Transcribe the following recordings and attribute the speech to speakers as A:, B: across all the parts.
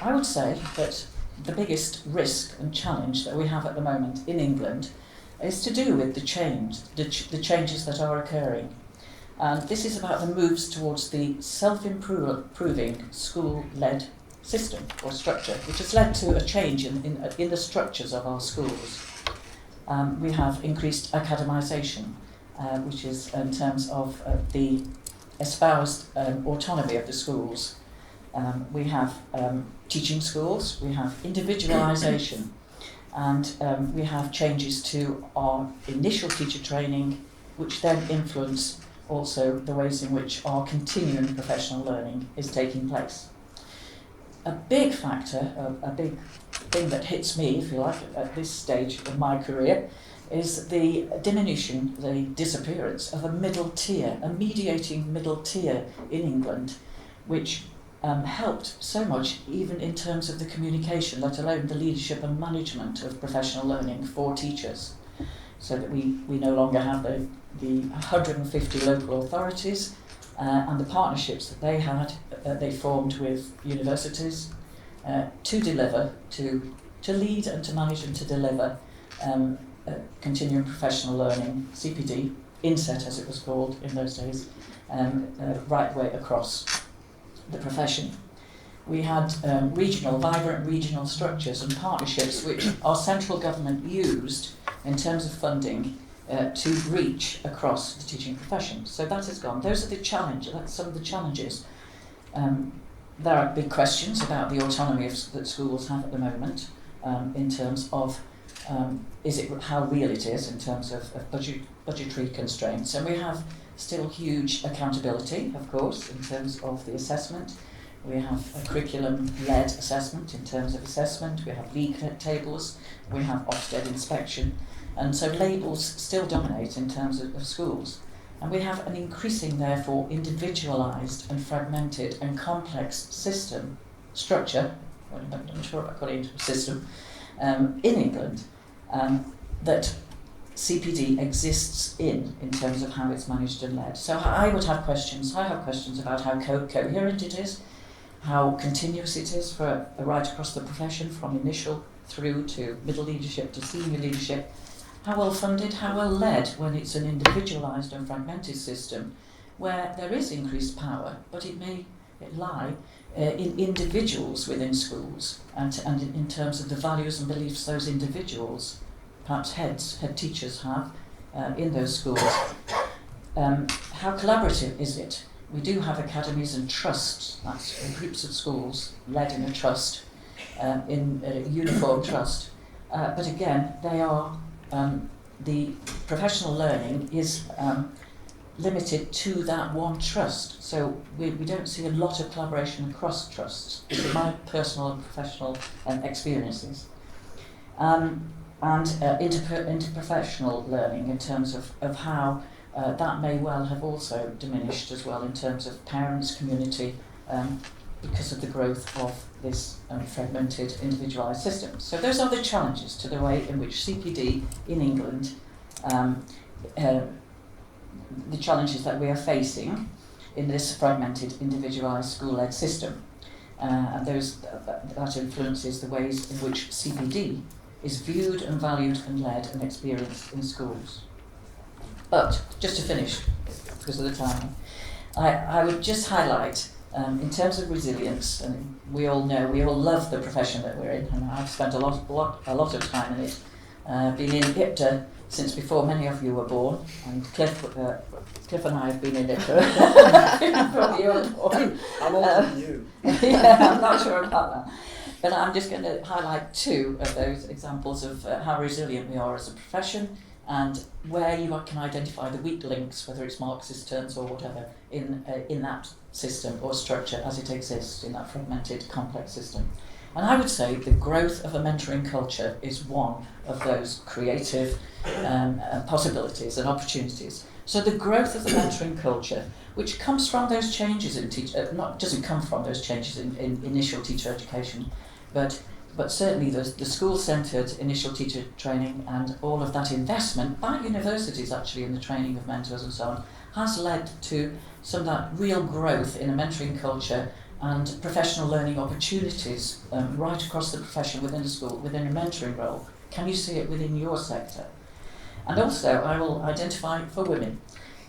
A: I would say that the biggest risk and challenge that we have at the moment in England is to do with the changes that are occurring. And this is about the moves towards the self-improving school-led system or structure, which has led to a change in the structures of our schools. We have increased academisation, which is in terms of the espoused autonomy of the schools. We have teaching schools, we have individualisation, and we have changes to our initial teacher training, which then influence also the ways in which our continuing professional learning is taking place. A big factor, a big thing that hits me, if you like, at this stage of my career, is the diminution, the disappearance of a middle tier, a mediating middle tier in England, which helped so much even in terms of the communication, let alone the leadership and management of professional learning for teachers. So that we no longer have the 150 local authorities and the partnerships that they had, they formed with universities to deliver, to lead and to manage and to deliver continuing professional learning, CPD, INSET as it was called in those days, right the way across the profession. We had vibrant regional structures and partnerships which our central government used in terms of funding to reach across the teaching profession. So that has gone. Those are the challenges. That's some of the challenges. There are big questions about the autonomy that schools have at the moment in terms of how real it is in terms of budgetary constraints. And we have still huge accountability, of course, in terms of the assessment. We have a curriculum-led assessment in terms of assessment. We have league tables. We have Ofsted inspection. And so labels still dominate in terms of schools. And we have an increasing, therefore, individualised and fragmented and complex structure, I'm not sure I got into system, in England that CPD exists in terms of how it's managed and led. So I have questions about how coherent it is, how continuous it is for right across the profession, from initial through to middle leadership to senior leadership, how well funded, how well led when it's an individualised and fragmented system where there is increased power, but it lie in individuals within schools and in terms of the values and beliefs those individuals, perhaps head teachers have in those schools. How collaborative is it? We do have academies and trusts, that's groups of schools led in a trust, in a uniform trust. But again, they are, the professional learning is limited to that one trust. So we don't see a lot of collaboration across trusts. These are my personal and professional experiences. And interprofessional learning in terms of how that may well have also diminished as well in terms of parents, community, because of the growth of this fragmented, individualised system. So those are the challenges to the way in which CPD in England, the challenges that we are facing in this fragmented, individualised, school-led system. And that influences the ways in which CPD is viewed and valued and led and experienced in schools. But, just to finish, because of the time, I would just highlight, in terms of resilience, and we all love the profession that we're in, and I've spent a lot of time in it, been in IPDA since before many of you were born, and Cliff and I have been in it for probably you were born.
B: I'm older than you.
A: Yeah, I'm not sure about that. But I'm just going to highlight two of those examples of how resilient we are as a profession, and where you can identify the weak links, whether it's Marxist terms or whatever, in that system or structure as it exists in that fragmented, complex system. And I would say the growth of a mentoring culture is one of those creative possibilities and opportunities. So the growth of the mentoring culture, which comes from those changes in doesn't come from those changes in initial teacher education, but certainly the school-centred initial teacher training and all of that investment by universities actually in the training of mentors and so on has led to some of that real growth in a mentoring culture and professional learning opportunities right across the profession within a school, within a mentoring role? Can you see it within your sector? And also, I will identify for women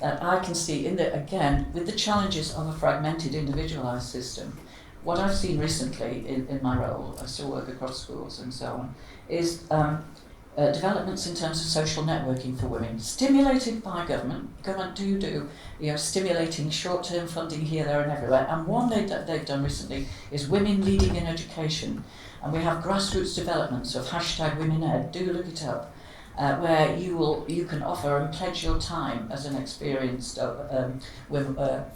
A: that I can see again, with the challenges of a fragmented, individualised system, what I've seen recently in my role, I still work across schools and so on, is developments in terms of social networking for women, stimulated by government. Government do stimulating short-term funding here, there and everywhere. And one they've done recently is Women Leading in Education. And we have grassroots developments of #WomenEd, do look it up, where you can offer and pledge your time as an experienced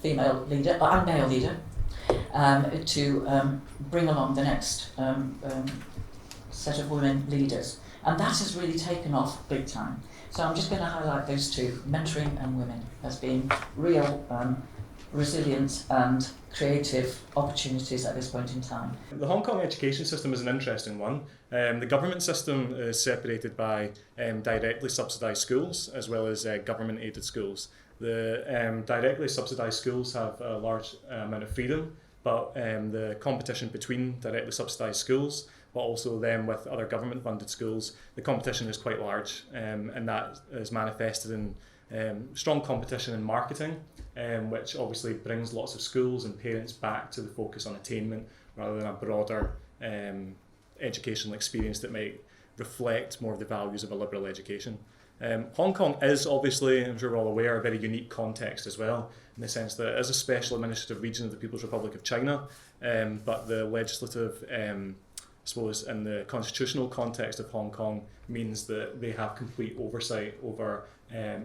A: female leader and male leader to bring along the next set of women leaders. And that has really taken off big time. So I'm just going to highlight those two, mentoring and women, as being real resilient and creative opportunities at this point in time.
B: The Hong Kong education system is an interesting one. The government system is separated by directly subsidised schools as well as government aided schools. The directly subsidised schools have a large amount of freedom, but the competition between directly subsidised schools, but also then with other government funded schools, the competition is quite large, and that is manifested in strong competition in marketing, which obviously brings lots of schools and parents back to the focus on attainment rather than a broader educational experience that might reflect more of the values of a liberal education. Hong Kong is obviously, I'm sure we're all aware, a very unique context as well, in the sense that it is a special administrative region of the People's Republic of China, but the legislative, I suppose, in the constitutional context of Hong Kong means that they have complete oversight over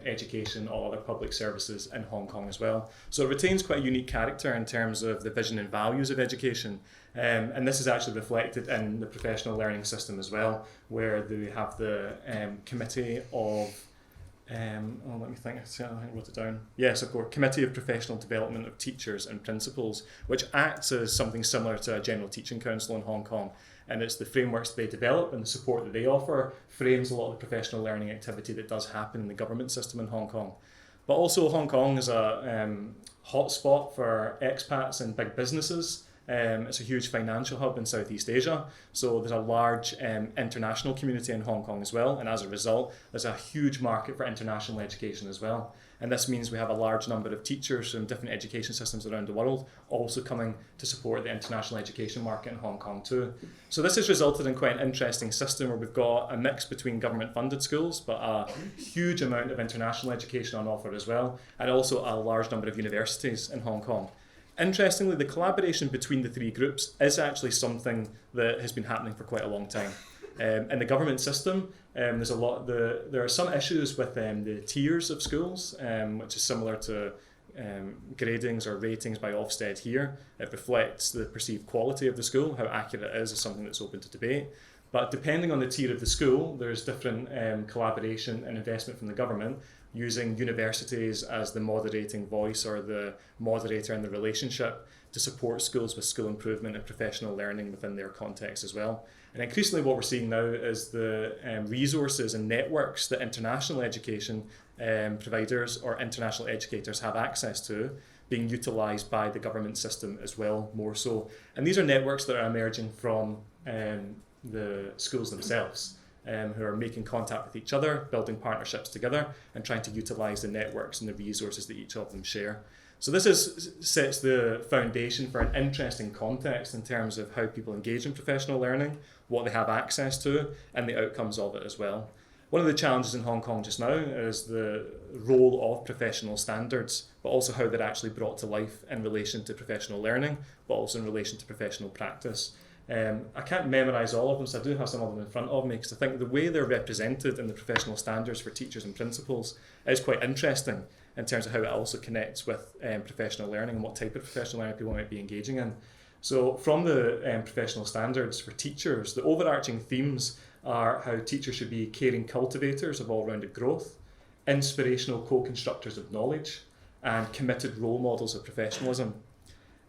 B: education, all other public services in Hong Kong as well. So it retains quite a unique character in terms of the vision and values of education. And this is actually reflected in the professional learning system as well, where they have the committee of, let me think, I think I wrote it down. Yes, of course, Committee of Professional Development of Teachers and Principals, which acts as something similar to a General Teaching Council in Hong Kong. And it's the frameworks they develop and the support that they offer frames a lot of the professional learning activity that does happen in the government system in Hong Kong. But also Hong Kong is a hotspot for expats and big businesses. It's a huge financial hub in Southeast Asia, so there's a large international community in Hong Kong as well, and as a result there's a huge market for international education as well. And this means we have a large number of teachers from different education systems around the world also coming to support the international education market in Hong Kong too. So this has resulted in quite an interesting system where we've got a mix between government funded schools, but a huge amount of international education on offer as well, and also a large number of universities in Hong Kong. Interestingly, the collaboration between the three groups is actually something that has been happening for quite a long time. In the government system, there are some issues with the tiers of schools, which is similar to gradings or ratings by Ofsted here. It reflects the perceived quality of the school. How accurate it is something that's open to debate. But depending on the tier of the school, there's different collaboration and investment from the government, using universities as the moderating voice or the moderator in the relationship to support schools with skill improvement and professional learning within their context as well. And increasingly what we're seeing now is the resources and networks that international education providers or international educators have access to being utilised by the government system as well, more so. And these are networks that are emerging from the schools themselves, who are making contact with each other, building partnerships together, and trying to utilise the networks and the resources that each of them share. So this sets the foundation for an interesting context in terms of how people engage in professional learning, what they have access to, and the outcomes of it as well. One of the challenges in Hong Kong just now is the role of professional standards, but also how they're actually brought to life in relation to professional learning, but also in relation to professional practice. I can't memorise all of them, so I do have some of them in front of me, because I think the way they're represented in the professional standards for teachers and principals is quite interesting in terms of how it also connects with professional learning and what type of professional learning people might be engaging in. So from the professional standards for teachers, the overarching themes are how teachers should be caring cultivators of all-rounded growth, inspirational co-constructors of knowledge, and committed role models of professionalism.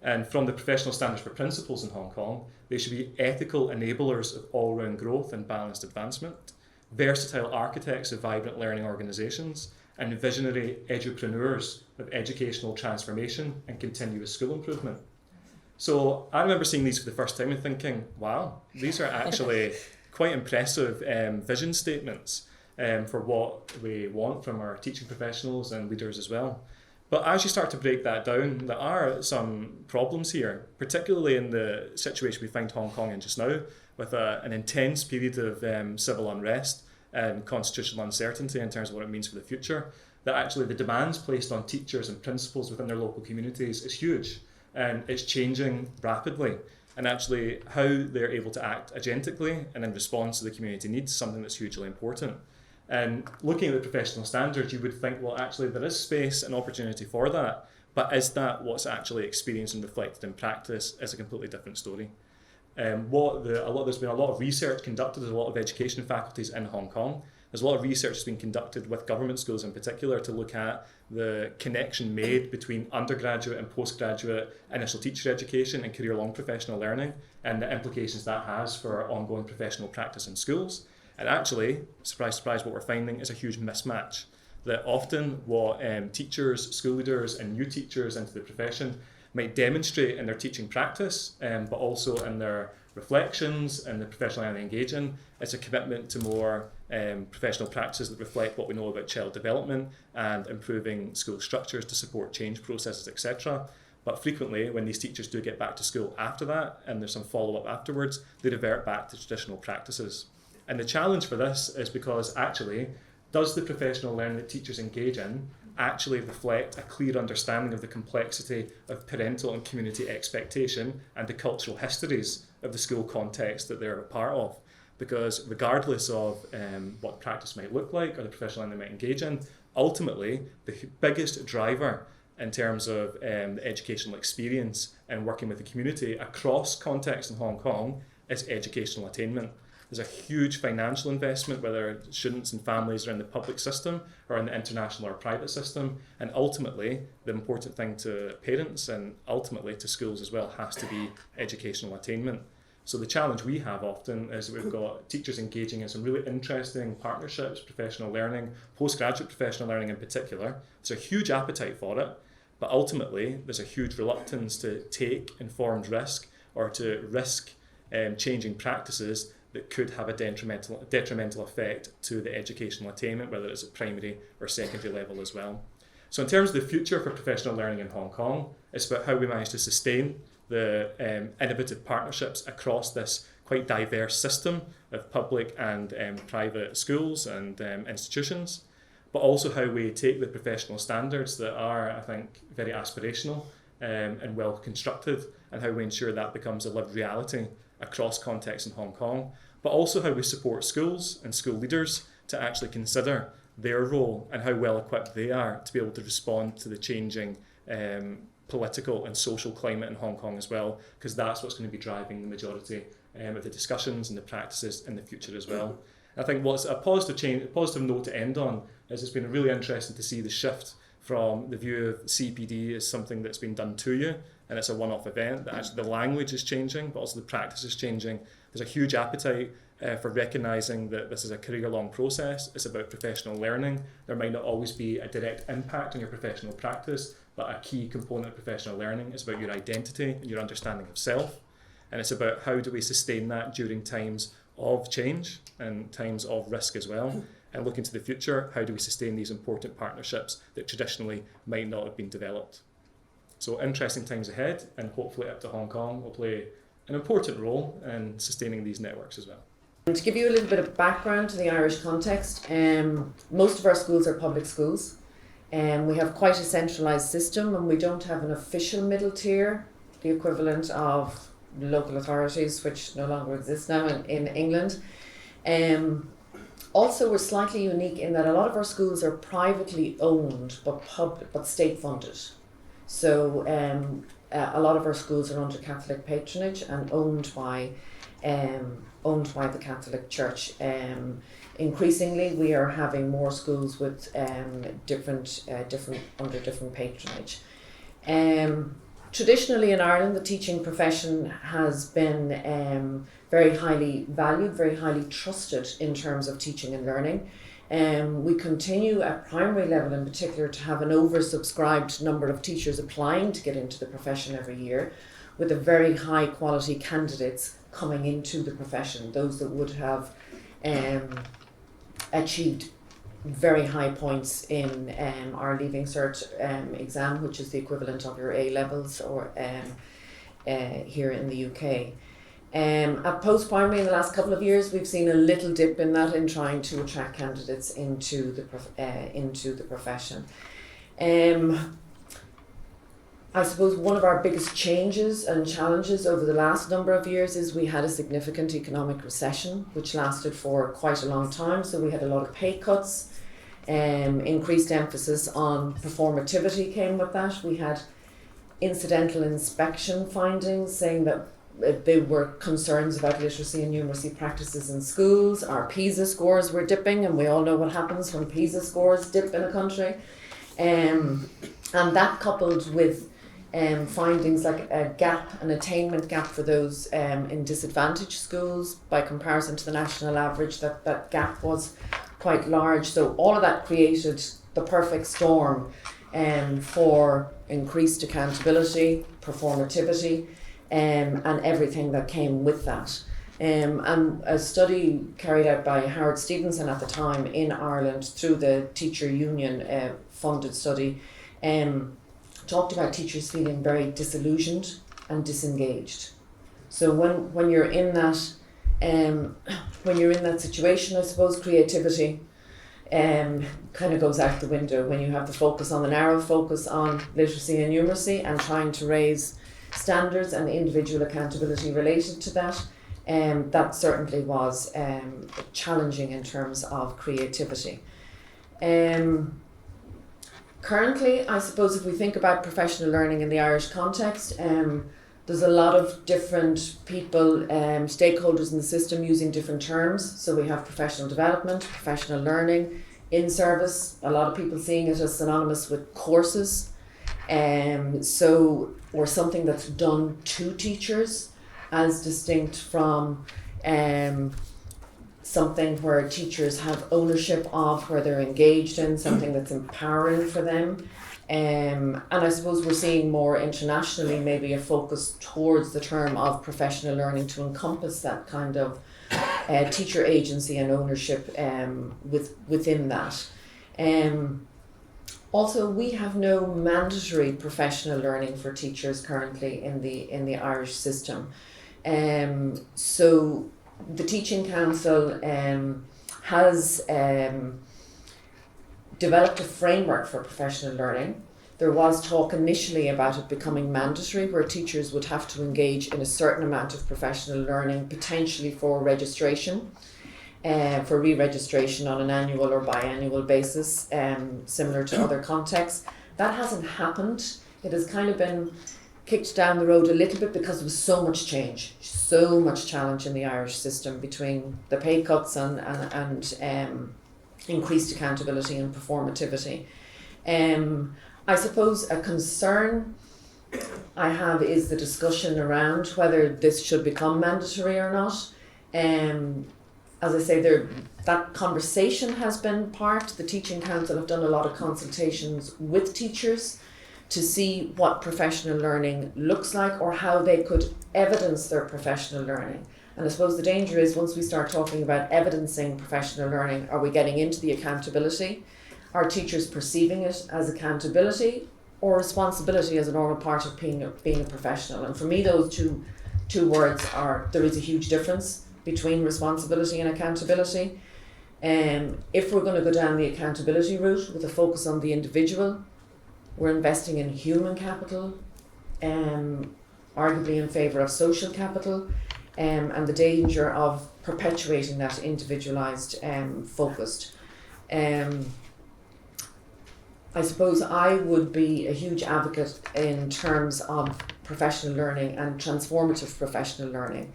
B: And from the professional standards for principals in Hong Kong, they should be ethical enablers of all-round growth and balanced advancement, versatile architects of vibrant learning organisations, and visionary edupreneurs of educational transformation and continuous school improvement. So I remember seeing these for the first time and thinking, wow, these are actually quite impressive vision statements for what we want from our teaching professionals and leaders as well. But as you start to break that down, there are some problems here, particularly in the situation we find Hong Kong in just now, with an intense period of civil unrest and constitutional uncertainty in terms of what it means for the future, that actually the demands placed on teachers and principals within their local communities is huge, and it's changing rapidly. And actually how they're able to act agentically and in response to the community needs is something that's hugely important. And looking at the professional standards, you would think, well, actually there is space and opportunity for that, but is that what's actually experienced and reflected in practice is a completely different story. There's been a lot of research conducted. There's a lot of education faculties in Hong Kong. There's a lot of research that's been conducted with government schools in particular to look at the connection made between undergraduate and postgraduate initial teacher education and career-long professional learning, and the implications that has for ongoing professional practice in schools. And actually, surprise, surprise, what we're finding is a huge mismatch. That often what teachers, school leaders and new teachers into the profession might demonstrate in their teaching practice, but also in their reflections and the professional learning they engage in, it's a commitment to more professional practices that reflect what we know about child development and improving school structures to support change processes, etc. But frequently, when these teachers do get back to school after that, and there's some follow-up afterwards, they revert back to traditional practices. And the challenge for this is because actually, does the professional learning that teachers engage in actually reflect a clear understanding of the complexity of parental and community expectation and the cultural histories of the school context that they're a part of? Because regardless of what practice might look like or the professional learning they might engage in, ultimately the biggest driver in terms of the educational experience and working with the community across contexts in Hong Kong is educational attainment. There's a huge financial investment, whether students and families are in the public system or in the international or private system. And ultimately, the important thing to parents and ultimately to schools as well has to be educational attainment. So the challenge we have often is that we've got teachers engaging in some really interesting partnerships, professional learning, postgraduate professional learning in particular. There's a huge appetite for it, but ultimately there's a huge reluctance to take informed risk or to risk changing practices that could have a detrimental effect to the educational attainment, whether it's at primary or secondary level as well. So in terms of the future for professional learning in Hong Kong, it's about how we manage to sustain the innovative partnerships across this quite diverse system of public and private schools and institutions, but also how we take the professional standards that are, I think, very aspirational and well constructed, and how we ensure that becomes a lived reality across contexts in Hong Kong, but also how we support schools and school leaders to actually consider their role and how well equipped they are to be able to respond to the changing political and social climate in Hong Kong as well, because that's what's going to be driving the majority of the discussions and the practices in the future as well. I think what's a positive note to end on is it's been really interesting to see the shift from the view of CPD as something that's been done to you and it's a one-off event, that actually the language is changing, but also the practice is changing. There's a huge appetite for recognising that this is a career-long process. It's about professional learning. There might not always be a direct impact on your professional practice, but a key component of professional learning is about your identity and your understanding of self. And it's about how do we sustain that during times of change and times of risk as well. And looking to the future, how do we sustain these important partnerships that traditionally might not have been developed? So interesting times ahead, and hopefully up to Hong Kong will play an important role in sustaining these networks as well.
C: And to give you a little bit of background to the Irish context, most of our schools are public schools. We have quite a centralised system, and we don't have an official middle tier, the equivalent of local authorities, which no longer exist now in England. Also, we're slightly unique in that a lot of our schools are privately owned but state funded. So a lot of our schools are under Catholic patronage and owned by the Catholic Church. Increasingly, we are having more schools with different patronage. Traditionally in Ireland, the teaching profession has been very highly valued, very highly trusted in terms of teaching and learning. We continue at primary level in particular to have an oversubscribed number of teachers applying to get into the profession every year. with a very high quality candidates coming into the profession, those that would have achieved very high points in our Leaving Cert exam, which is the equivalent of your A levels or here in the UK. At post-primary in the last couple of years, we've seen a little dip in that in trying to attract candidates into the profession. I suppose one of our biggest changes and challenges over the last number of years is we had a significant economic recession, which lasted for quite a long time. So we had a lot of pay cuts, increased emphasis on performativity came with that. We had incidental inspection findings saying that there were concerns about literacy and numeracy practices in schools. Our PISA scores were dipping, and we all know what happens when PISA scores dip in a country. And that coupled with findings like a gap, an attainment gap for those in disadvantaged schools by comparison to the national average, that gap was quite large. So all of that created the perfect storm for increased accountability, performativity, and everything that came with that. And a study carried out by Howard Stevenson at the time in Ireland through the Teacher Union funded study talked about teachers feeling very disillusioned and disengaged. So when you're in that situation, I suppose creativity kind of goes out the window when you have the narrow focus on literacy and numeracy and trying to raise standards and individual accountability related to that. That certainly was challenging in terms of creativity. Currently, I suppose if we think about professional learning in the Irish context, there's a lot of different people, stakeholders in the system using different terms. So we have professional development, professional learning, in-service, a lot of people seeing it as synonymous with courses. Or something that's done to teachers as distinct from something where teachers have ownership of, where they're engaged in, something that's empowering for them. And I suppose we're seeing more internationally maybe a focus towards the term of professional learning to encompass that kind of teacher agency and ownership within that. Also, we have no mandatory professional learning for teachers currently in the Irish system. So the Teaching Council has developed a framework for professional learning. There was talk initially about it becoming mandatory, where teachers would have to engage in a certain amount of professional learning, potentially for registration. For re-registration on an annual or biannual basis, similar to other contexts. That hasn't happened. It has kind of been kicked down the road a little bit because there was so much change, so much challenge in the Irish system between the pay cuts and increased accountability and performativity. I suppose a concern I have is the discussion around whether this should become mandatory or not. As I say, that conversation has been part. The Teaching Council have done a lot of consultations with teachers to see what professional learning looks like or how they could evidence their professional learning. And I suppose the danger is once we start talking about evidencing professional learning, are we getting into the accountability? Are teachers perceiving it as accountability or responsibility as a normal part of being a professional? And for me, those two words there is a huge difference between responsibility and accountability. If we're going to go down the accountability route with a focus on the individual, we're investing in human capital, arguably in favour of social capital, and the danger of perpetuating that individualised focused. I suppose I would be a huge advocate in terms of professional learning and transformative professional learning.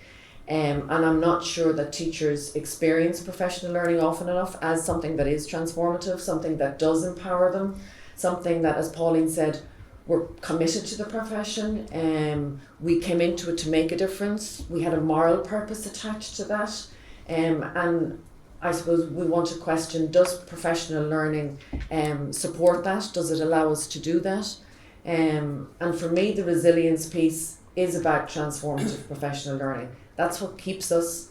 C: And I'm not sure that teachers experience professional learning often enough as something that is transformative, something that does empower them, something that, as Pauline said, we're committed to the profession. We came into it to make a difference. We had a moral purpose attached to that. And I suppose we want to question, does professional learning support that? Does it allow us to do that? And for me, the resilience piece is about transformative professional learning. That's what keeps us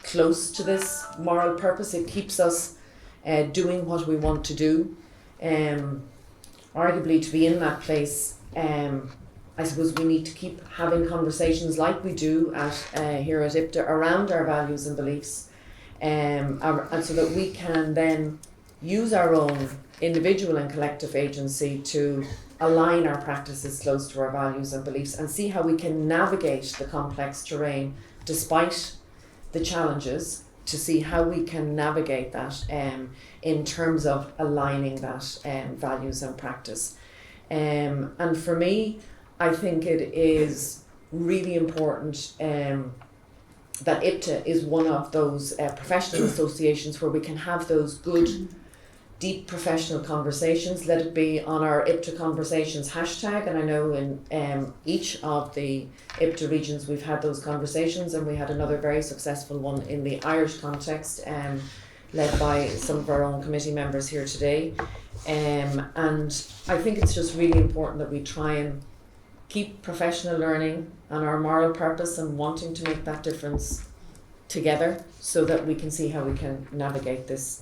C: close to this moral purpose. It keeps us doing what we want to do. Arguably, to be in that place, I suppose we need to keep having conversations like we do here at IPDA around our values and beliefs, and so that we can then use our own individual and collective agency to align our practices close to our values and beliefs, and see how we can navigate the complex terrain despite the challenges, to see how we can navigate that in terms of aligning that values and practice. And for me, I think it is really important that IPDA is one of those professional associations where we can have those good, deep professional conversations. Let it be on our IPDA Conversations hashtag, and I know in each of the IPDA regions we've had those conversations, and we had another very successful one in the Irish context, led by some of our own committee members here today. And I think it's just really important that we try and keep professional learning and our moral purpose and wanting to make that difference together, so that we can see how we can navigate this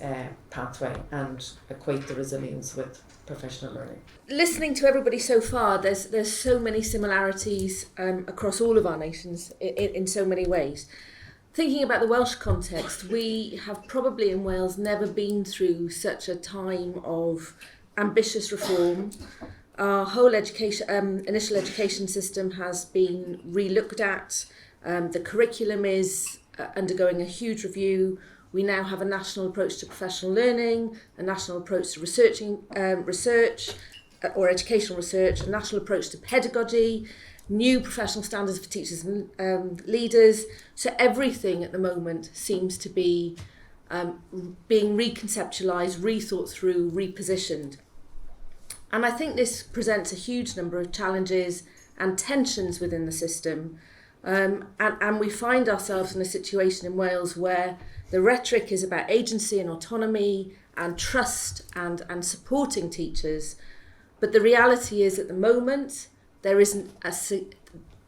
C: pathway and equate the resilience with professional learning.
D: Listening to everybody so far, there's so many similarities across all of our nations in so many ways. Thinking about the Welsh context, we have probably in Wales never been through such a time of ambitious reform. Our whole initial education system has been re-looked at. The curriculum is undergoing a huge review. We now have a national approach to professional learning, a national approach to research or educational research, a national approach to pedagogy, new professional standards for teachers and leaders. So everything at the moment seems to be being reconceptualised, rethought through, repositioned. And I think this presents a huge number of challenges and tensions within the system. And we find ourselves in a situation in Wales where the rhetoric is about agency and autonomy and trust and supporting teachers. But the reality is, at the moment, there isn't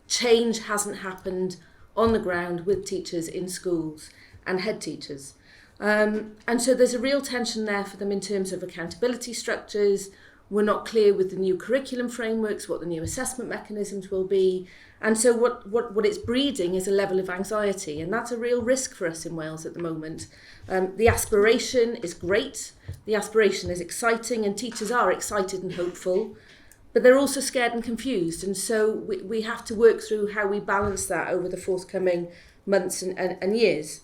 D: change hasn't happened on the ground with teachers in schools and head teachers. And so there's a real tension there for them in terms of accountability structures. We're not clear with the new curriculum frameworks what the new assessment mechanisms will be. And so what it's breeding is a level of anxiety, and that's a real risk for us in Wales at the moment. The aspiration is great, the aspiration is exciting, and teachers are excited and hopeful, but they're also scared and confused. And so we have to work through how we balance that over the forthcoming months and years.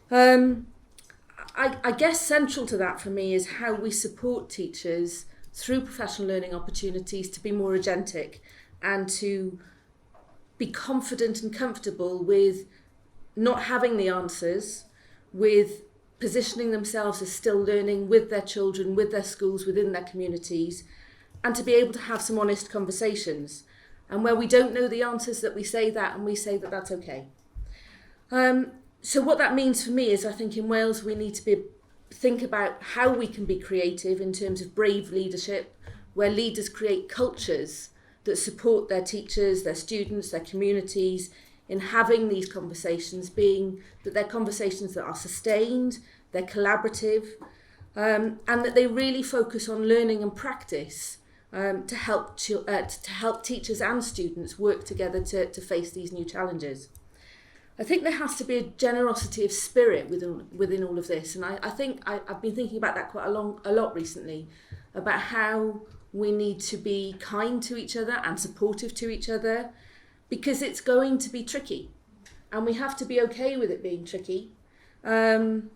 D: I guess central to that for me is how we support teachers through professional learning opportunities to be more agentic and to be confident and comfortable with not having the answers, with positioning themselves as still learning with their children, with their schools, within their communities, and to be able to have some honest conversations. And where we don't know the answers, that we say that, and we say that that's okay. So what that means for me is, I think in Wales we need to think about how we can be creative in terms of brave leadership, where leaders create cultures that support their teachers, their students, their communities in having these conversations, being that they're conversations that are sustained, they're collaborative, and that they really focus on learning and practice to help teachers and students work together to face these new challenges. I think there has to be a generosity of spirit within all of this, and I think I've been thinking about that quite a lot recently, about how we need to be kind to each other and supportive to each other, because it's going to be tricky, and we have to be okay with it being tricky, and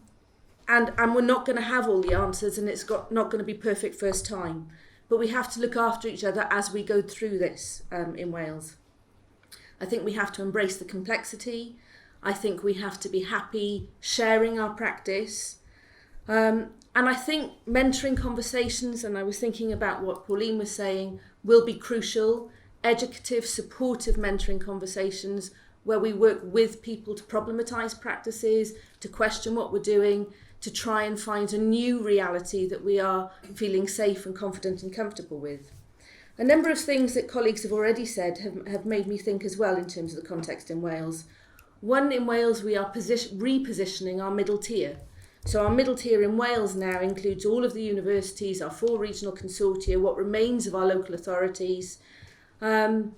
D: we're not going to have all the answers, and it's not going to be perfect first time, but we have to look after each other as we go through this in Wales. I think we have to embrace the complexity. I think we have to be happy sharing our practice. And I think mentoring conversations, and I was thinking about what Pauline was saying, will be crucial. Educative, supportive mentoring conversations where we work with people to problematise practices, to question what we're doing, to try and find a new reality that we are feeling safe and confident and comfortable with. A number of things that colleagues have already said have made me think as well in terms of the context in Wales. One, in Wales we are repositioning our middle tier. So our middle tier in Wales now includes all of the universities, our 4 regional consortia, what remains of our local authorities. And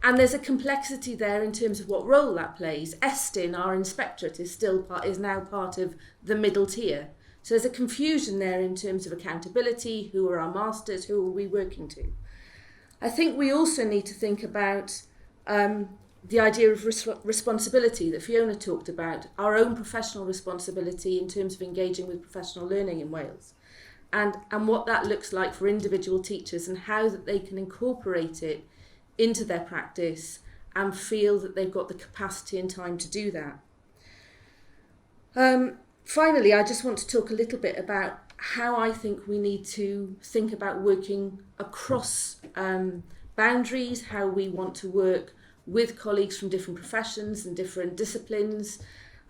D: there's a complexity there in terms of what role that plays. Estin, our inspectorate, is now part of the middle tier. So there's a confusion there in terms of accountability, who are our masters, who are we working to. I think we also need to think about the idea of responsibility that Fiona talked about, our own professional responsibility in terms of engaging with professional learning in Wales, and what that looks like for individual teachers and how that they can incorporate it into their practice and feel that they've got the capacity and time to do that. Finally, I just want to talk a little bit about how I think we need to think about working across boundaries, how we want to work with colleagues from different professions and different disciplines.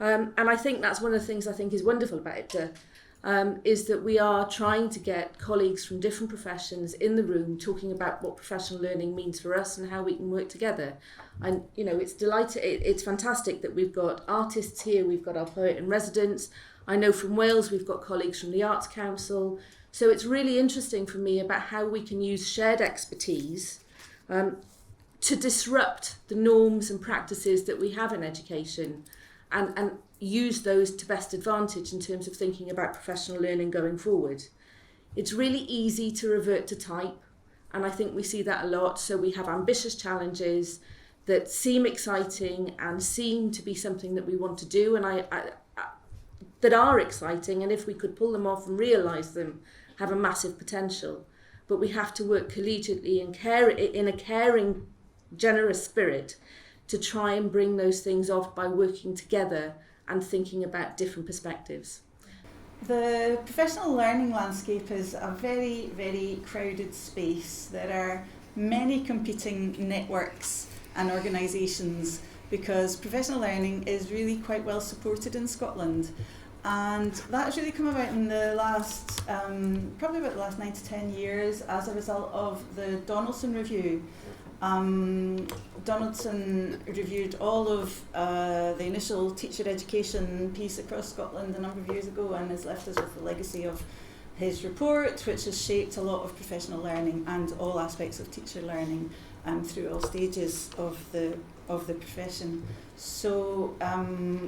D: And I think that's one of the things I think is wonderful about IPDA, is that we are trying to get colleagues from different professions in the room talking about what professional learning means for us and how we can work together. And, you know, it's fantastic that we've got artists here, we've got our poet in residence. I know from Wales we've got colleagues from the Arts Council. So it's really interesting for me about how we can use shared expertise to disrupt the norms and practices that we have in education and use those to best advantage in terms of thinking about professional learning going forward. It's really easy to revert to type, and I think we see that a lot. So we have ambitious challenges that seem exciting and seem to be something that we want to do, and that are exciting, and if we could pull them off and realise them, have a massive potential. But we have to work collegiately and in a caring, generous spirit to try and bring those things off by working together and thinking about different perspectives.
E: The professional learning landscape is a very, very crowded space. There are many competing networks and organisations because professional learning is really quite well supported in Scotland. And that has really come about in the last, probably about the last 9 to 10 years as a result of the Donaldson Review. Donaldson reviewed all of the initial teacher education piece across Scotland a number of years ago and has left us with the legacy of his report, which has shaped a lot of professional learning and all aspects of teacher learning through all stages of the profession. So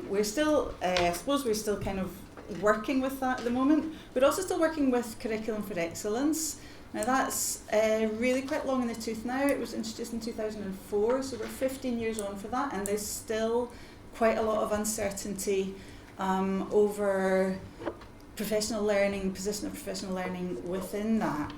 E: we're still, I suppose we're still kind of working with that at the moment. We're also still working with Curriculum for Excellence. Now that's really quite long in the tooth now. It was introduced in 2004, so we're 15 years on for that, and there's still quite a lot of uncertainty over professional learning, position of professional learning within that.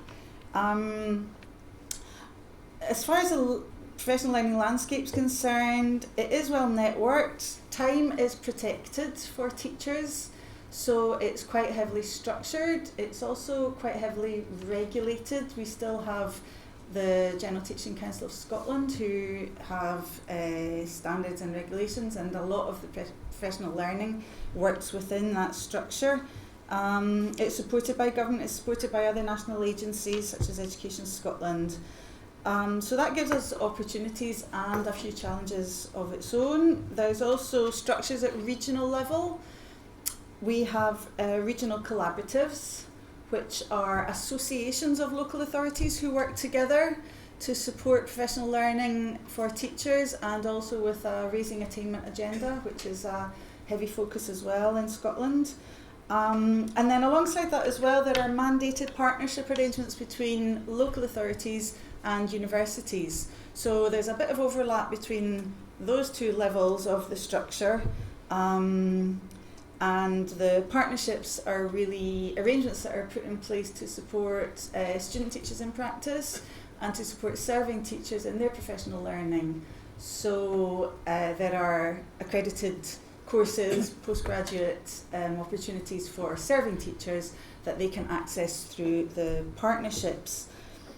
E: As far as the professional learning landscape is concerned, it is well networked. Time is protected for teachers, so it's quite heavily structured. It's also quite heavily regulated. We still have the General Teaching Council of Scotland who have standards and regulations, and a lot of the professional learning works within that structure. It's supported by government, it's supported by other national agencies such as Education Scotland. So that gives us opportunities and a few challenges of its own. There's also structures at regional level. We have regional collaboratives, which are associations of local authorities who work together to support professional learning for teachers, and also with a raising attainment agenda, which is a heavy focus as well in Scotland. And then alongside that as well, there are mandated partnership arrangements between local authorities and universities. So there's a bit of overlap between those two levels of the structure. And the partnerships are really arrangements that are put in place to support student teachers in practice and to support serving teachers in their professional learning. So there are accredited courses, postgraduate opportunities for serving teachers that they can access through the partnerships.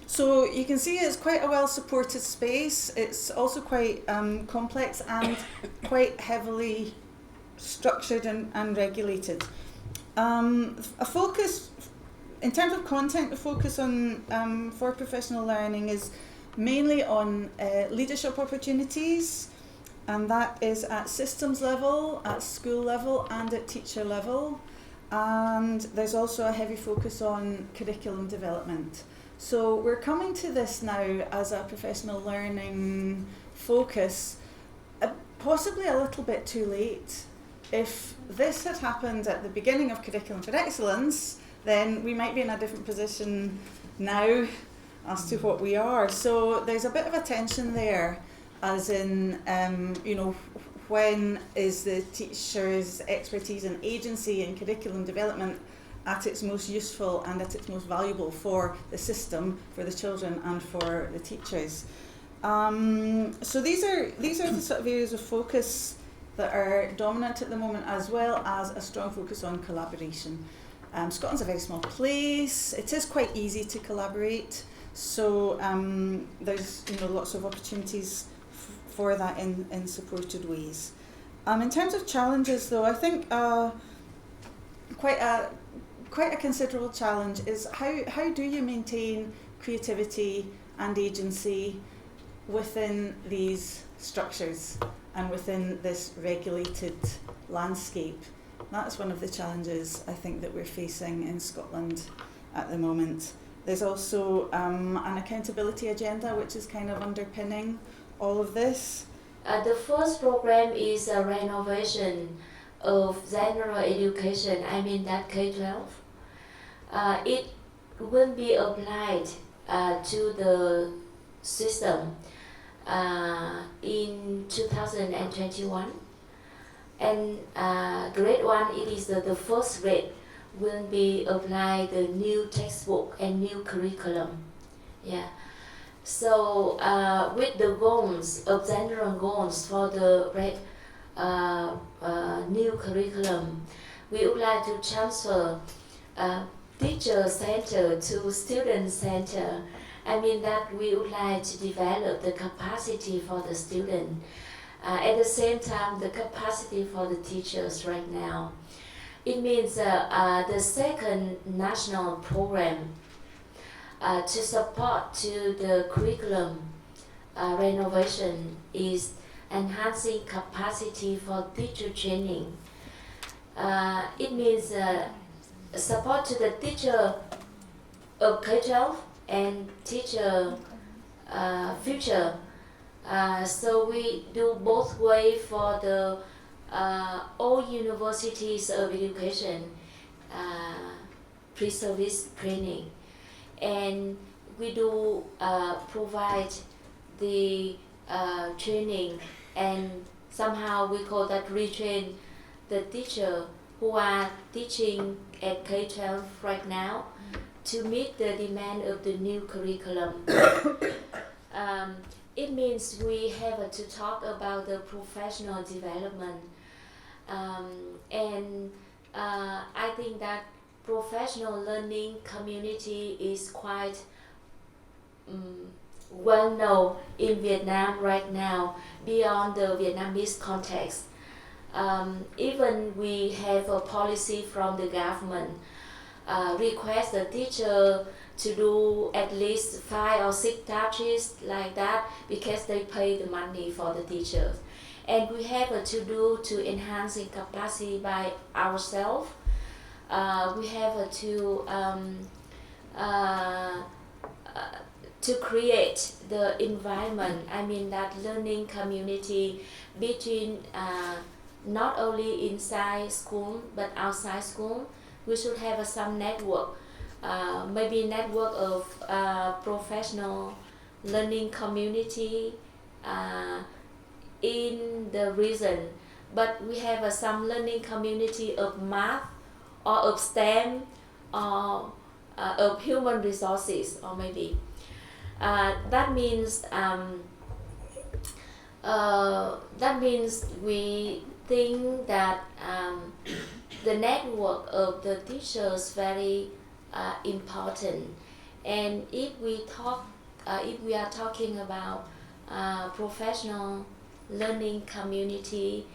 E: So you can see it's quite a well supported space. It's also quite complex and quite heavily structured and regulated. A focus, in terms of content, the focus on for professional learning is mainly on leadership opportunities, and that is at systems level, at school level and at teacher level. And there's also a heavy focus on curriculum development. So we're coming to this now as a professional learning focus, possibly a little bit too late. If this had happened at the beginning of Curriculum for Excellence, then we might be in a different position now as to what we are. So there's a bit of a tension there, as in, when is the teacher's expertise and agency in curriculum development at its most useful and at its most valuable for the system, for the children and for the teachers. So these are the sort of areas of focus that are dominant at the moment, as well as a strong focus on collaboration. Scotland's a very small place. It is quite easy to collaborate, so there's lots of opportunities for that in supported ways. In terms of challenges, though, I think quite a considerable challenge is how do you maintain creativity and agency within these structures and within this regulated landscape. That's one of the challenges I think that we're facing in Scotland at the moment. There's also an accountability agenda which is kind of underpinning all of this.
F: The first program is a renovation of general education, that K-12. It will be applied to the system in 2021. And grade 1, it is the first grade, will be applied the new textbook and new curriculum. Yeah. So with the goals of general goals for the new curriculum, we would like to transfer teacher center to student center. That we would like to develop the capacity for the student. At the same time, the capacity for the teachers right now. It means the second national program to support to the curriculum renovation is enhancing capacity for teacher training. It means support to the teacher of K-12 and teacher future. So we do both way for the all universities of education pre-service training, and we do provide the training, and somehow we call that retrain the teacher who are teaching at K-12 right now to meet the demand of the new curriculum. It means we have to talk about the professional development, and I think that professional learning community is quite well known in Vietnam right now beyond the Vietnamese context. Even we have a policy from the government request the teacher to do at least 5 or 6 tasks like that because they pay the money for the teachers. And we have to do to enhancing capacity by ourselves. We have to create the environment, that learning community between not only inside school but outside school. We should have some network, maybe network of professional learning community in the region. But we have some learning community of math or of STEM or of human resources, or maybe. That means we think that the network of the teachers very important, and if we are talking about professional learning community,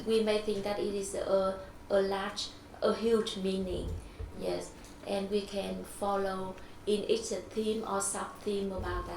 F: we may think that it is a huge meaning, yes, and we can follow in each theme or sub-theme about that.